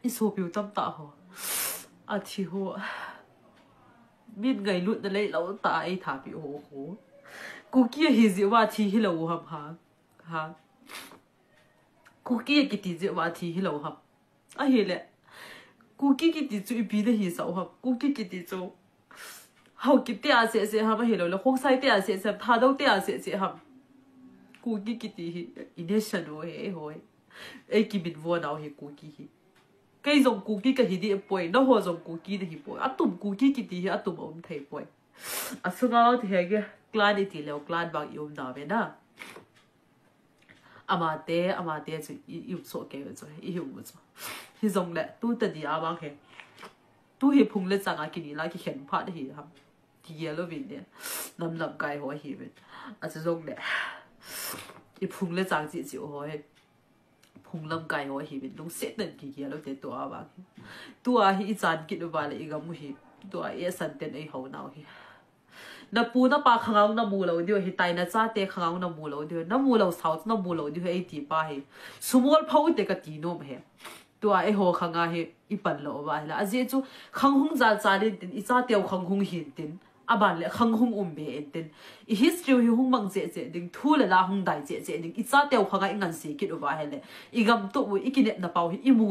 iso piu tam ta ho a thi ho min ngai lut na lei lo ta ai tha pi ho ho ku kia hi zi wa thi hi lo ham ha ku kia ki ti zi wa thi hi lo ham a hi le ku ki ti chu pi de hi sa ha ku ki ti chu hau ki te a se ha ma hi lo le khong sai te a se tha do te a se ham ku ki ti hi ination ho he ho ai ki bin vo nau he ku ki hi cái dòng cú kia cái gì bồi nó hoa dòng cú kia thì bồi tụm cú kia thì tụm ông thầy bồi số ngao thì cái clan thì leo clan bằng yêu nào vậy na ama te chứ yêu số cái rồi yêu một số thì dòng lệ tu tự đi à bằng cái tu hiệp phùng lên sang cái này lại cái hiện phát thì ham thì lo vì nè nằm cái hoa hiệp chứ dòng lệ hiệp phùng lên sang chỉ chịu hoa phùng lâm cái hoa hiệp lúc xét đến cái lúc để tua à bằng tua hi chan kit ba le igam hi tua e san ten ai ho naw hi na pu na pa khangaw na mu lo dio hi tai na cha te khangaw na mu lo dio na mu lo south na mu lo dio ai ti pa hi sumol phau te ka ti no he tua e ho khanga he i pan lo ba la aje chu khang hung za cha le tin i cha teu khang hung hin tin aban le khang hung be en tin i history hi hung mang che ding thu le la hung dai che ding i cha teu khanga ngan si kit ba he le igam to i kinet na pau hi i mu